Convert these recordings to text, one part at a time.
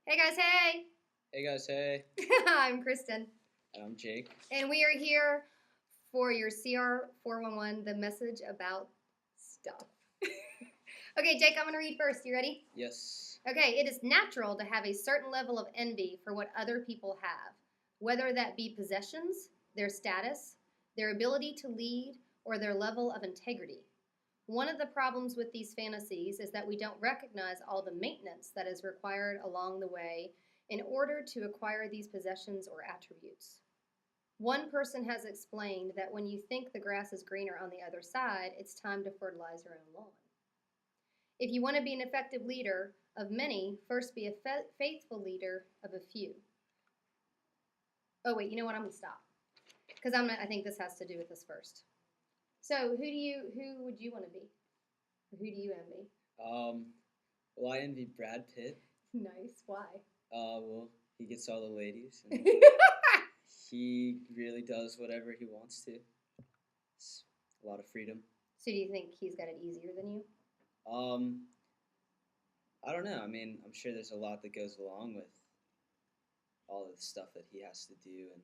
Hey guys, hey! Hey guys, hey. I'm Kristen, And I'm Jake. and we are here for your CR 411, the message about stuff. Okay, Jake, I'm going to read first. You ready? Yes. Okay, it is natural to have a certain level of envy for what other people have, whether that be possessions, their status, their ability to lead, or their level of integrity. One of the problems with these fantasies is that we don't recognize all the maintenance that is required along the way in order to acquire these possessions or attributes. One person has explained that when you think the grass is greener on the other side, it's time to fertilize your own lawn. If you want to be an effective leader of many, first be a faithful leader of a few. Oh wait, you know what? I'm gonna stop because I think this has to do with this first. So who would you want to be? Or who do you envy? Well, I envy Brad Pitt. Nice. Why? Well, he gets all the ladies. And he really does whatever he wants to. It's a lot of freedom. So do you think he's got it easier than you? Um, I don't know. I mean, I'm sure there's a lot that goes along with all of the stuff that he has to do and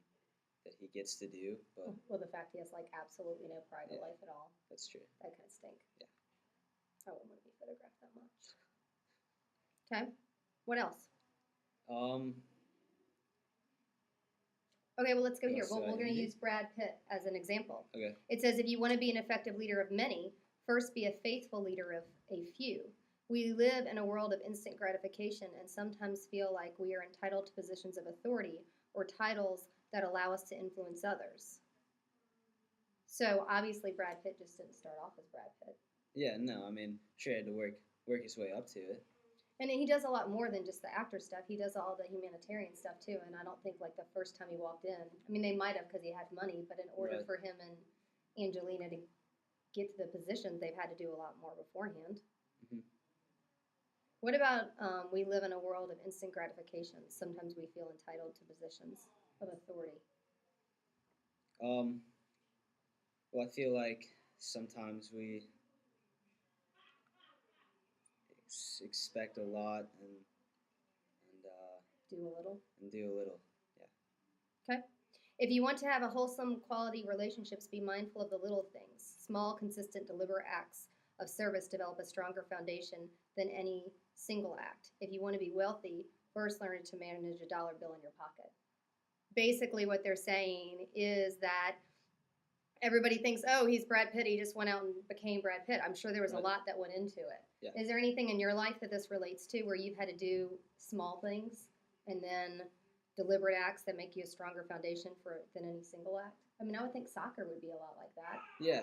that he gets to do. But Well, the fact he has like absolutely no private life at all. That's true. That kind of stink. Yeah. I wouldn't want to be photographed that much. Okay. What else? Okay, well, let's go here. Well, we're going to use Brad Pitt as an example. Okay. It says, if you want to be an effective leader of many, first be a faithful leader of a few. We live in a world of instant gratification and sometimes feel like we are entitled to positions of authority or titles that allow us to influence others. So obviously Brad Pitt just didn't start off as Brad Pitt. Yeah, no, I mean, sure, he had to work his way up to it. And he does a lot more than just the actor stuff. He does all the humanitarian stuff too. And I don't think like the first time he walked in, I mean, they might have because he had money, but in order for him and Angelina to get to the positions, they've had to do a lot more beforehand. Mm-hmm. What about we live in a world of instant gratification? Sometimes we feel entitled to positions of authority. Well, I feel like sometimes we expect a lot and do a little. Yeah. Okay. If you want to have a wholesome quality relationships, be mindful of the little things. Small, consistent, deliberate acts of service develop a stronger foundation than any single act. If you want to be wealthy, first learn to manage a dollar bill in your pocket. Basically, what they're saying is that everybody thinks, oh, he's Brad Pitt. He just went out and became Brad Pitt. I'm sure there was a lot that went into it. Yeah. Is there anything in your life that this relates to where you've had to do small things and then deliberate acts that make you a stronger foundation than any single act? I mean, I would think soccer would be a lot like that. Yeah.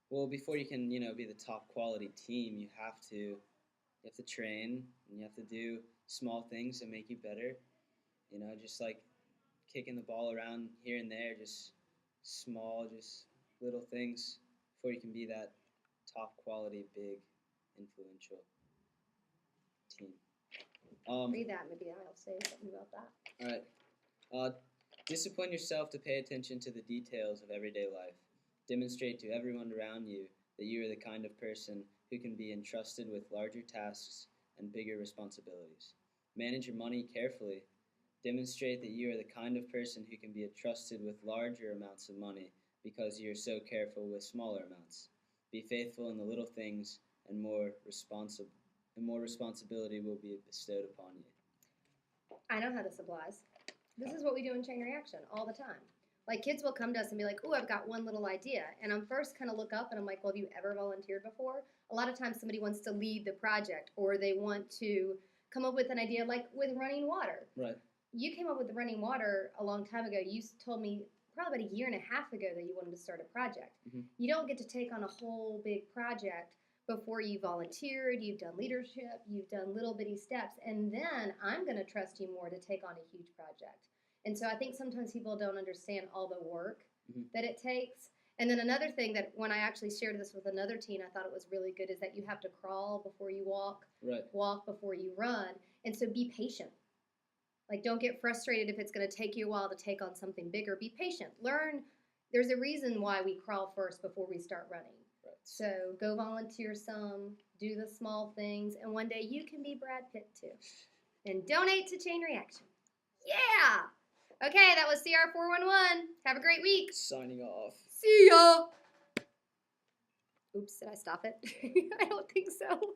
Well, before you can, be the top quality team, you have to train and you have to do small things that make you better. Just like kicking the ball around here and there, just small, just little things before you can be that top quality, big, influential team. Read that. Maybe I'll say something about that. All right. Discipline yourself to pay attention to the details of everyday life. Demonstrate to everyone around you that you are the kind of person who can be entrusted with larger tasks and bigger responsibilities. Manage your money carefully. Demonstrate that you are the kind of person who can be entrusted with larger amounts of money because you are so careful with smaller amounts. Be faithful in the little things, and more responsibility will be bestowed upon you. I know how this applies. This is what we do in Chain Reaction all the time. Like, kids will come to us and be like, oh, I've got one little idea. And I'm first kind of look up and I'm like, well, have you ever volunteered before? A lot of times somebody wants to lead the project or they want to come up with an idea like with running water. Right. You came up with the running water a long time ago. You told me probably about a year and a half ago that you wanted to start a project. Mm-hmm. You don't get to take on a whole big project before you volunteered, you've done leadership, you've done little bitty steps, and then I'm going to trust you more to take on a huge project. And so I think sometimes people don't understand all the work that it takes. And then another thing that when I actually shared this with another teen, I thought it was really good is that you have to crawl before you walk, walk before you run. And so be patient. Like, don't get frustrated if it's going to take you a while to take on something bigger. Be patient. Learn. There's a reason why we crawl first before we start running. Right. So go volunteer some, do the small things, and one day you can be Brad Pitt too. and donate to Chain Reaction. Yeah! Okay, that was CR411. Have a great week. Signing off. See ya! Oops, did I stop it? I don't think so.